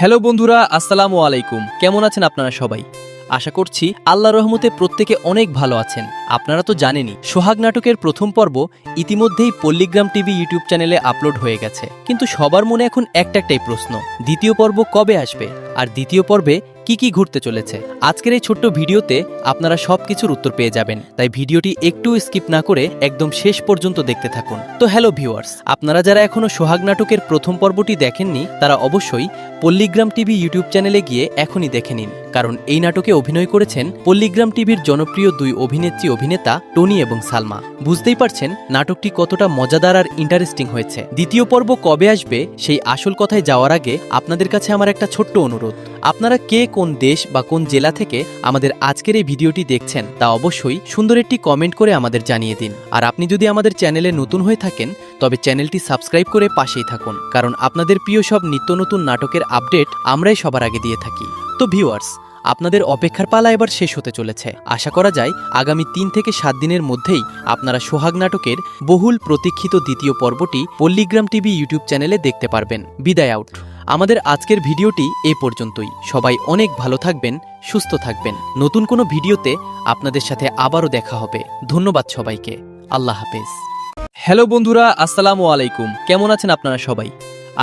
Hello বন্ধুরা, আসসালামু আলাইকুম। কেমন আছেন আপনারা সবাই? আশা করছি আল্লাহর রহমতে প্রত্যেকে অনেক ভালো আছেন। আপনারা তো জানেনই, সোহাগ নাটকের প্রথম পর্ব ইতিমধ্যেই পল্লীগ্রাম টিভি ইউটিউব চ্যানেলে আপলোড হয়ে গেছে। কিন্তু সবার মনে এখন একটাই প্রশ্ন, দ্বিতীয় পর্ব কবে আসবে আর দ্বিতীয় পর্বে কি কি ঘুরতে চলেছে। আজকের এই ছোট্ট ভিডিওতে আপনারা সবকিছুর উত্তর পেয়ে যাবেন, তাই ভিডিওটি একটু স্কিপ না করে একদম শেষ পর্যন্ত দেখতে থাকুন। তো হ্যালো ভিউয়ার্স, আপনারা যারা এখনো সোহাগ নাটকের প্রথম পর্বটি দেখেননি তারা অবশ্যই পল্লীগ্রাম টিভি ইউটিউব চ্যানেলে গিয়ে এখনই দেখে নিন, কারণ এই নাটকে অভিনয় করেছেন পল্লীগ্রাম টিভির জনপ্রিয় দুই অভিনেত্রী অভিনেতা টনি এবং সালমা। বুঝতেই পারছেন নাটকটি কতটা মজাদার আর ইন্টারেস্টিং হয়েছে। দ্বিতীয় পর্ব কবে আসবে সেই আসল কথায় যাওয়ার আগে আপনাদের কাছে আমার একটা ছোট্ট অনুরোধ, আপনারা কে কোন দেশ বা কোন জেলা থেকে আমাদের আজকের এই ভিডিওটি দেখছেন তা অবশ্যই সুন্দর একটি কমেন্ট করে আমাদের জানিয়ে দিন। আর আপনি যদি আমাদের চ্যানেলে নতুন হয়ে থাকেন তবে চ্যানেলটি সাবস্ক্রাইব করে পাশেই থাকুন, কারণ আপনাদের প্রিয় সব নিত্য নতুন নাটকের আপডেট আমরাই সবার আগে দিয়ে থাকি। তো ভিউয়ার্স, আপনাদের অপেক্ষার পালা এবার শেষ হতে চলেছে। আশা করা যায় আগামী ৩ থেকে ৭ দিনের মধ্যেই আপনারা সোহাগ নাটকের বহুল প্রতীক্ষিত দ্বিতীয় পর্বটি পল্লীগ্রাম টিভি ইউটিউব চ্যানেলে দেখতে পারবেন। বিদায় আউট। আমাদের আজকের ভিডিওটি এ পর্যন্তই। সবাই অনেক ভালো থাকবেন, সুস্থ থাকবেন। নতুন কোনো ভিডিওতে আপনাদের সাথে আবারও দেখা হবে। ধন্যবাদ সবাইকে। আল্লাহ হাফেজ। হ্যালো বন্ধুরা, আসসালামু আলাইকুম। কেমন আছেন আপনারা সবাই?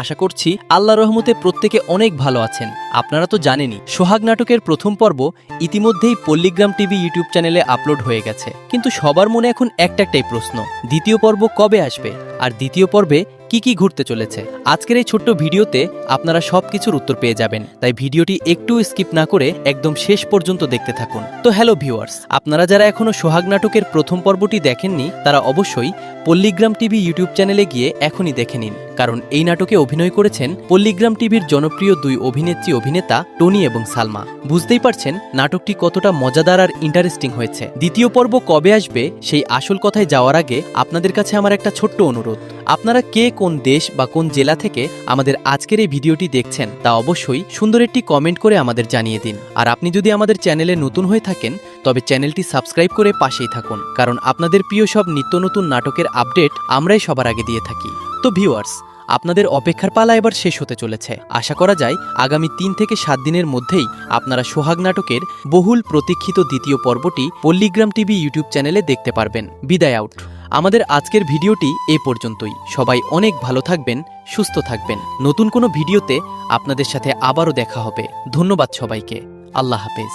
আশা করছি আল্লাহর রহমতে প্রত্যেকে অনেক ভালো আছেন। আপনারা তো জানেনই, সোহাগ নাটকের প্রথম পর্ব ইতিমধ্যেই পল্লীগ্রাম টিভি ইউটিউব চ্যানেলে আপলোড হয়ে গেছে। কিন্তু সবার মনে এখন একটাই প্রশ্ন, দ্বিতীয় পর্ব কবে আসবে আর দ্বিতীয় পর্বে কি কি ঘুরতে চলেছে। আজকের এই ছোট্ট ভিডিওতে আপনারা সবকিছুর উত্তর পেয়ে যাবেন, তাই ভিডিওটি একটু স্কিপ না করে একদম শেষ পর্যন্ত দেখতে থাকুন। তো হ্যালো ভিউয়ার্স, আপনারা যারা এখনো সোহাগ নাটকের প্রথম পর্বটি দেখেননি তারা অবশ্যই পল্লীগ্রাম টিভি ইউটিউব চ্যানেলে গিয়ে এখনই দেখে নিন, কারণ এই নাটকে অভিনয় করেছেন পল্লীগ্রাম টিভির জনপ্রিয় দুই অভিনেত্রী অভিনেতা টনি এবং সালমা। বুঝতেই পারছেন নাটকটি কতটা মজাদার আর ইন্টারেস্টিং হয়েছে। দ্বিতীয় পর্ব কবে আসবে সেই আসল কথায় যাওয়ার আগে আপনাদের কাছে আমার একটা ছোট্ট অনুরোধ, আপনারা কে কোন দেশ বা কোন জেলা থেকে আমাদের আজকের এই ভিডিওটি দেখছেন তা অবশ্যই সুন্দর একটি কমেন্ট করে আমাদের জানিয়ে দিন। আর আপনি যদি আমাদের চ্যানেলে নতুন হয়ে থাকেন তবে চ্যানেলটি সাবস্ক্রাইব করে পাশেই থাকুন, কারণ আপনাদের প্রিয় সব নিত্য নতুন নাটকের আপডেট আমরাই সবার আগে দিয়ে থাকি। তো ভিউয়ার্স, আপনাদের অপেক্ষার পালা এবার শেষ হতে চলেছে। আশা করা যায় আগামী ৩ থেকে ৭ দিনের মধ্যেই আপনারা সোহাগ নাটকের বহুল প্রতীক্ষিত দ্বিতীয় পর্বটি পল্লীগ্রাম টিভি ইউটিউব চ্যানেলে দেখতে পারবেন। বিদায় আউট। আমাদের আজকের ভিডিওটি এ পর্যন্তই। সবাই অনেক ভালো থাকবেন, সুস্থ থাকবেন। নতুন কোনো ভিডিওতে আপনাদের সাথে আবারও দেখা হবে। ধন্যবাদ সবাইকে। আল্লাহ হাফেজ।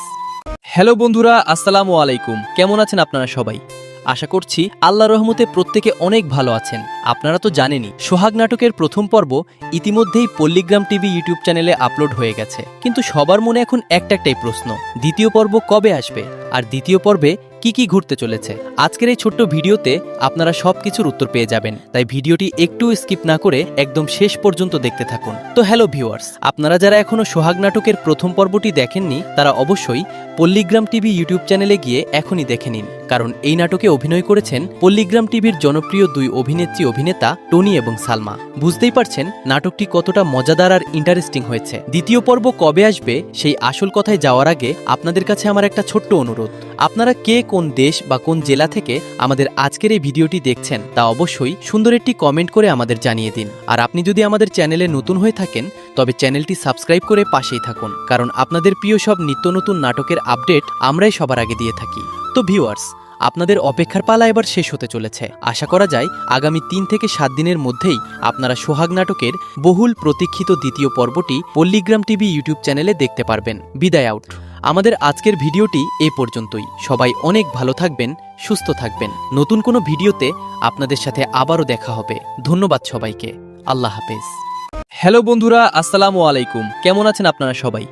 হ্যালো বন্ধুরা, আসসালামু আলাইকুম। কেমন আছেন আপনারা সবাই? আশা করছি আল্লাহর রহমতে প্রত্যেকে অনেক ভালো আছেন। আপনারা তো জানেনই, সোহাগ নাটকের প্রথম পর্ব ইতিমধ্যেই পল্লীগ্রাম টিভি ইউটিউব চ্যানেলে আপলোড হয়ে গেছে। কিন্তু সবার মনে এখন একটাই প্রশ্ন, দ্বিতীয় পর্ব কবে আসবে আর দ্বিতীয় পর্বে কি কি ঘুরতে চলেছে। আজকের এই ছোট্ট ভিডিওতে আপনারা সবকিছুর উত্তর পেয়ে যাবেন, তাই ভিডিওটি একটু স্কিপ না করে একদম শেষ পর্যন্ত দেখতে থাকুন। তো হ্যালো ভিউয়ার্স, আপনারা যারা এখনো সোহাগ নাটকের প্রথম পর্বটি দেখেননি তারা অবশ্যই পল্লীগ্রাম টিভি ইউটিউব চ্যানেলে গিয়ে এখনই দেখে নিন, কারণ এই নাটকে অভিনয় করেছেন পল্লীগ্রাম টিভির জনপ্রিয় দুই অভিনেত্রী অভিনেতা টনি এবং সালমা। বুঝতেই পারছেন নাটকটি কতটা মজাদার আর ইন্টারেস্টিং হয়েছে। দ্বিতীয় পর্ব কবে আসবে সেই আসল কথায় যাওয়ার আগে আপনাদের কাছে আমার একটা ছোট্ট অনুরোধ, আপনারা কে কোন দেশ বা কোন জেলা থেকে আমাদের আজকের এই ভিডিওটি দেখছেন তা অবশ্যই সুন্দর একটি কমেন্ট করে আমাদের জানিয়ে দিন। আর আপনি যদি আমাদের চ্যানেলে নতুন হয়ে থাকেন তবে চ্যানেলটি সাবস্ক্রাইব করে পাশেই থাকুন, কারণ আপনাদের প্রিয় সব নিত্য নতুন নাটকের আপডেট আমরাই সবার আগে দিয়ে থাকি। তো ভিউয়ার্স, আপনাদের অপেক্ষার পালা এবার শেষ হতে চলেছে। আশা করা যায় আগামী ৩ থেকে ৭ দিনের মধ্যেই আপনারা সোহাগ নাটকের বহুল প্রতীক্ষিত দ্বিতীয় পর্বটি পল্লীগ্রাম টিভি ইউটিউব চ্যানেলে দেখতে পারবেন। বিদায় আউট। আমাদের আজকের ভিডিওটি এ পর্যন্তই। সবাই অনেক ভালো থাকবেন, সুস্থ থাকবেন। নতুন কোনো ভিডিওতে আপনাদের সাথে আবারও দেখা হবে। ধন্যবাদ সবাইকে। আল্লাহ হাফেজ। হ্যালো বন্ধুরা, আসসালামু আলাইকুম। কেমন আছেন আপনারা সবাই?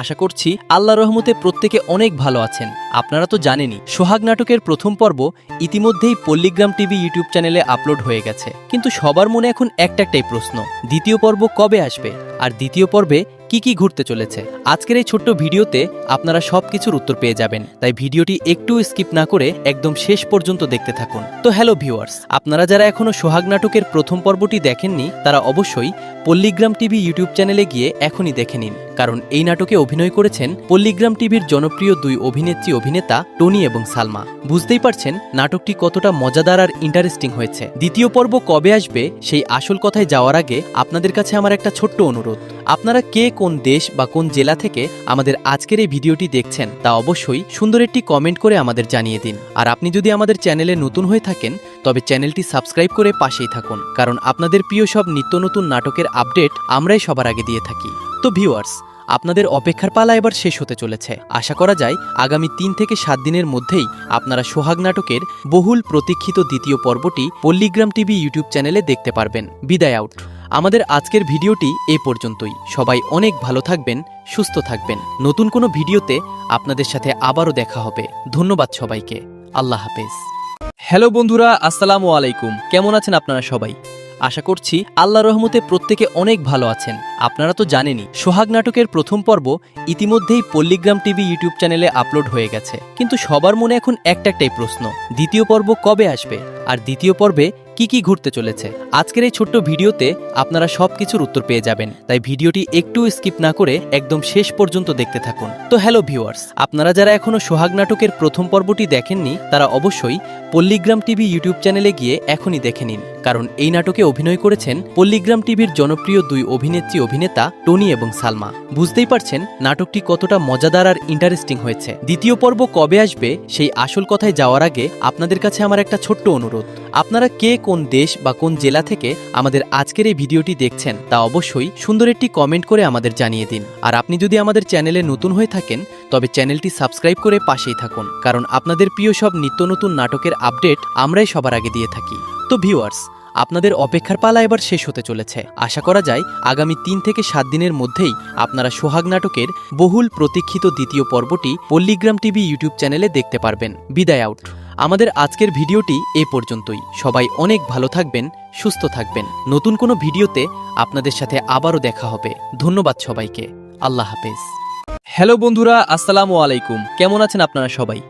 আশা করছি আল্লাহর রহমতে প্রত্যেকে অনেক ভালো আছেন। আপনারা তো জানেনই, সোহাগ নাটকের প্রথম পর্ব ইতিমধ্যেই পল্লীগ্রাম টিভি ইউটিউব চ্যানেলে আপলোড হয়ে গেছে। কিন্তু সবার মনে এখন একটাই প্রশ্ন, দ্বিতীয় পর্ব কবে আসবে আর দ্বিতীয় পর্বে কি কি ঘুরতে চলেছে। আজকের এই ছোট্ট ভিডিওতে আপনারা সবকিছুর উত্তর পেয়ে যাবেন, তাই ভিডিওটি একটু স্কিপ না করে একদম শেষ পর্যন্ত দেখতে থাকুন। তো হ্যালো ভিউয়ার্স, আপনারা যারা এখনো সোহাগ নাটকের প্রথম পর্বটি দেখেননি তারা অবশ্যই পল্লীগ্রাম টিভি ইউটিউব চ্যানেলে গিয়ে এখনই দেখে নিন, কারণ এই নাটকে অভিনয় করেছেন পল্লীগ্রাম টিভির জনপ্রিয় দুই অভিনেত্রী অভিনেতা টনি এবং সালমা। বুঝতেই পারছেন নাটকটি কতটা মজাদার আর ইন্টারেস্টিং হয়েছে। দ্বিতীয় পর্ব কবে আসবে সেই আসল কথায় যাওয়ার আগে আপনাদের কাছে আমার একটা ছোট্ট অনুরোধ, আপনারা কে কোন দেশ বা কোন জেলা থেকে আমাদের আজকের এই ভিডিওটি দেখছেন তা অবশ্যই সুন্দর একটি কমেন্ট করে আমাদের জানিয়ে দিন। আর আপনি যদি আমাদের চ্যানেলে নতুন হয়ে থাকেন তবে চ্যানেলটি সাবস্ক্রাইব করে পাশেই থাকুন, কারণ আপনাদের প্রিয় সব নিত্য নতুন নাটকের আপডেট আমরাই সবার আগে দিয়ে থাকি। তো ভিউয়ার্স, আপনাদের অপেক্ষার পালা এবার শেষ হতে চলেছে। আশা করা যায় আগামী 3 থেকে 7 দিনের মধ্যেই আপনারা সোহাগ নাটকের বহুল প্রতীক্ষিত দ্বিতীয় পর্বটি পল্লীগ্রাম টিভি ইউটিউব চ্যানেলে দেখতে পারবেন। বিদায় আউট। আমাদের আজকের ভিডিওটি এ পর্যন্তই। সবাই অনেক ভালো থাকবেন, সুস্থ থাকবেন। নতুন কোনো ভিডিওতে আপনাদের সাথে আবারও দেখা হবে। ধন্যবাদ সবাইকে। আল্লাহ হাফেজ। হ্যালো বন্ধুরা, আসসালামু আলাইকুম। কেমন আছেন আপনারা সবাই? আশা করছি আল্লাহর রহমতে প্রত্যেকে অনেক ভালো আছেন। আপনারা তো জানেনই সোহাগ নাটকের প্রথম পর্ব ইতিমধ্যেই পল্লীগ্রাম টিভি ইউটিউব চ্যানেলে আপলোড হয়ে গেছে, কিন্তু সবার মনে এখন একটাই প্রশ্ন, দ্বিতীয় পর্ব কবে আসবে আর দ্বিতীয় পর্বে কি কি ঘুরতে চলেছে। আজকের এই ছোট্ট ভিডিওতে আপনারা সবকিছুর উত্তর পেয়ে যাবেন, তাই ভিডিওটি একটু স্কিপ না করে একদম শেষ পর্যন্ত দেখতে থাকুন। তো হ্যালো ভিউয়ার্স, আপনারা যারা এখনো সোহাগ নাটকের প্রথম পর্বটি দেখেননি তারা অবশ্যই পল্লীগ্রাম টিভি ইউটিউব চ্যানেলে গিয়ে এখনই দেখে নিন, কারণ এই নাটকে অভিনয় করেছেন পল্লীগ্রাম টিভির জনপ্রিয় দুই অভিনেত্রী অভিনেতা টনি এবং সালমা। বুঝতেই পারছেন নাটকটি কতটা মজাদার আর ইন্টারেস্টিং হয়েছে। দ্বিতীয় পর্ব কবে আসবে সেই আসল কথায় যাওয়ার আগে আপনাদের কাছে আমার একটা ছোট্ট অনুরোধ, আপনারা কে কোন দেশ বা কোন জেলা থেকে আমাদের আজকের এই ভিডিওটি দেখছেন তা অবশ্যই সুন্দর একটি কমেন্ট করে আমাদের জানিয়ে দিন। আর আপনি যদি আমাদের চ্যানেলে নতুন হয়ে থাকেন তবে চ্যানেলটি সাবস্ক্রাইব করে পাশেই থাকুন, কারণ আপনাদের প্রিয় সব নিত্য নতুন নাটকের আপডেট আমরাই সবার আগে দিয়ে থাকি। তো ভিউয়ার্স, আপনাদের অপেক্ষার পালা এবার শেষ হতে চলেছে। আশা করা যায় আগামী 3 থেকে 7 দিনের মধ্যেই আপনারা সোহাগ নাটকের বহুল প্রতীক্ষিত দ্বিতীয় পর্বটি পল্লীগ্রাম টিভি ইউটিউব চ্যানেলে দেখতে পারবেন। বিদায় আউট। আমাদের আজকের ভিডিওটি এ পর্যন্তই। সবাই অনেক ভালো থাকবেন, সুস্থ থাকবেন। নতুন কোনো ভিডিওতে আপনাদের সাথে আবারও দেখা হবে। ধন্যবাদ সবাইকে। আল্লাহ হাফেজ। হ্যালো বন্ধুরা, আসসালামু আলাইকুম। কেমন আছেন আপনারা সবাই?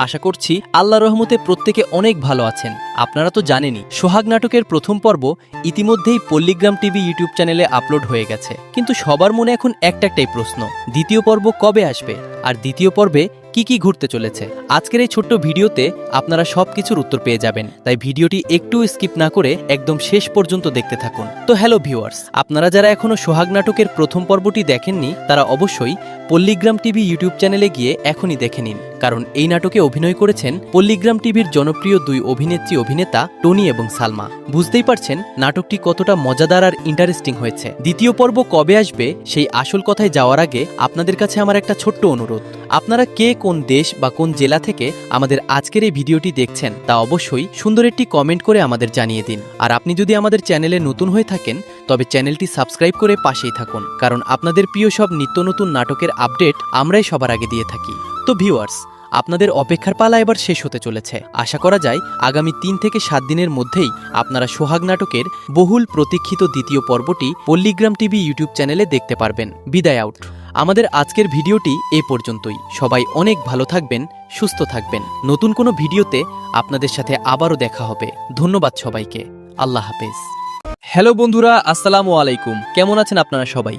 আশা করছি আল্লাহর রহমতে প্রত্যেকে অনেক ভালো আছেন। আপনারা তো জানেনই সোহাগ নাটকের প্রথম পর্ব ইতিমধ্যেই পল্লীগ্রাম টিভি ইউটিউব চ্যানেলে আপলোড হয়ে গেছে, কিন্তু সবার মনে এখন একটাই প্রশ্ন, দ্বিতীয় পর্ব কবে আসবে আর দ্বিতীয় পর্বে কি কি ঘুরতে চলেছে। আজকের এই ছোট্ট ভিডিওতে আপনারা সবকিছুর উত্তর পেয়ে যাবেন, তাই ভিডিওটি একটু স্কিপ না করে একদম শেষ পর্যন্ত দেখতে থাকুন। তো হ্যালো ভিউয়ার্স, আপনারা যারা এখনো সোহাগ নাটকের প্রথম পর্বটি দেখেননি তারা অবশ্যই পল্লীগ্রাম টিভি ইউটিউব চ্যানেলে গিয়ে এখনই দেখে নিন, কারণ এই নাটকে অভিনয় করেছেন পল্লীগ্রাম টিভির জনপ্রিয় দুই অভিনেত্রী অভিনেতা টনি এবং সালমা। বুঝতেই পারছেন নাটকটি কতটা মজাদার আর ইন্টারেস্টিং হয়েছে। দ্বিতীয় পর্ব কবে আসবে সেই আসল কথায় যাওয়ার আগে আপনাদের কাছে আমার একটা ছোট্ট অনুরোধ, আপনারা কে কোন দেশ বা কোন জেলা থেকে আমাদের আজকের এই ভিডিওটি দেখছেন তা অবশ্যই সুন্দর একটি কমেন্ট করে আমাদের জানিয়ে দিন। আর আপনি যদি আমাদের চ্যানেলে নতুন হয়ে থাকেন তবে চ্যানেলটি সাবস্ক্রাইব করে পাশেই থাকুন, কারণ আপনাদের প্রিয় সব নিত্য নতুন নাটকের আপডেট আমরাই সবার আগে দিয়ে থাকি। তো ভিউয়ার্স, আপনাদের অপেক্ষার পালা এবার শেষ হতে চলেছে। আশা করা যায় আগামী 3 থেকে 7 দিনের মধ্যেই আপনারা সোহাগ নাটকের বহুল প্রতীক্ষিত দ্বিতীয় পর্বটি পল্লীগ্রাম টিভি ইউটিউব চ্যানেলে দেখতে পারবেন। বিদায় আউট। আমাদের আজকের ভিডিওটি এ পর্যন্তই। সবাই অনেক ভালো থাকবেন, সুস্থ থাকবেন। নতুন কোনো ভিডিওতে আপনাদের সাথে আবারও দেখা হবে। ধন্যবাদ সবাইকে। আল্লাহ হাফেজ। হ্যালো বন্ধুরা, আসসালামু আলাইকুম। কেমন আছেন আপনারা সবাই?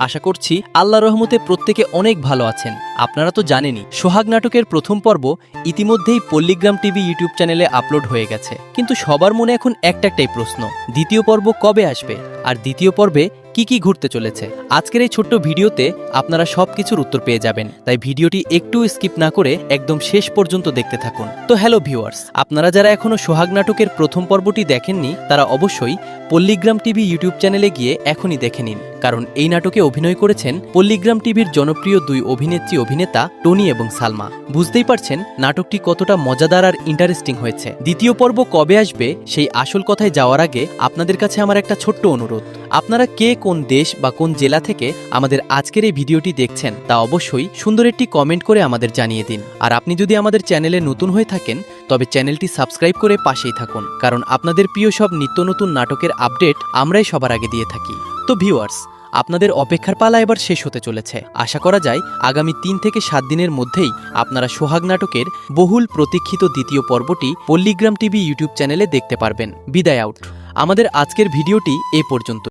আশা করছি আল্লাহর রহমতে প্রত্যেকে অনেক ভালো আছেন। আপনারা তো জানেনই সোহাগ নাটকের প্রথম পর্ব ইতিমধ্যেই পল্লীগ্রাম টিভি ইউটিউব চ্যানেলে আপলোড হয়ে গেছে, কিন্তু সবার মনে এখন একটাই প্রশ্ন, দ্বিতীয় পর্ব কবে আসবে আর দ্বিতীয় পর্বে কি কি ঘুরতে চলেছে। আজকের এই ছোট্ট ভিডিওতে আপনারা সবকিছুর উত্তর পেয়ে যাবেন, তাই ভিডিওটি একটু স্কিপ না করে একদম শেষ পর্যন্ত দেখতে থাকুন। তো হ্যালো ভিউয়ার্স, আপনারা যারা এখনো সোহাগ নাটকের প্রথম পর্বটি দেখেননি তারা অবশ্যই পল্লীগ্রাম টিভি ইউটিউব চ্যানেলে গিয়ে এখনই দেখে নিন, কারণ এই নাটকে অভিনয় করেছেন পল্লীগ্রাম টিভির জনপ্রিয় দুই অভিনেত্রী অভিনেতা টনি এবং সালমা। বুঝতেই পারছেন নাটকটি কতটা মজাদার আর ইন্টারেস্টিং হয়েছে। দ্বিতীয় পর্ব কবে আসবে সেই আসল কথায় যাওয়ার আগে আপনাদের কাছে আমার একটা ছোট্ট অনুরোধ, আপনারা কে কোন দেশ বা কোন জেলা থেকে আমাদের আজকের এই ভিডিওটি দেখছেন তা অবশ্যই সুন্দর একটি কমেন্ট করে আমাদের জানিয়ে দিন। আর আপনি যদি আমাদের চ্যানেলে নতুন হয়ে থাকেন তবে চ্যানেলটি সাবস্ক্রাইব করে পাশেই থাকুন, কারণ আপনাদের প্রিয় সব নিত্য নতুন নাটকের আপডেট আমরাই সবার আগে দিয়ে থাকি। তো ভিউয়ার্স, আপনাদের অপেক্ষার পালা এবার শেষ হতে চলেছে। আশা করা যায় আগামী 3 থেকে 7 দিনের মধ্যেই আপনারা সোহাগ নাটকের বহুল প্রতীক্ষিত দ্বিতীয় পর্বটি পল্লীগ্রাম টিভি ইউটিউব চ্যানেলে দেখতে পারবেন। বিদায় আউট। আমাদের আজকের ভিডিওটি এ পর্যন্ত।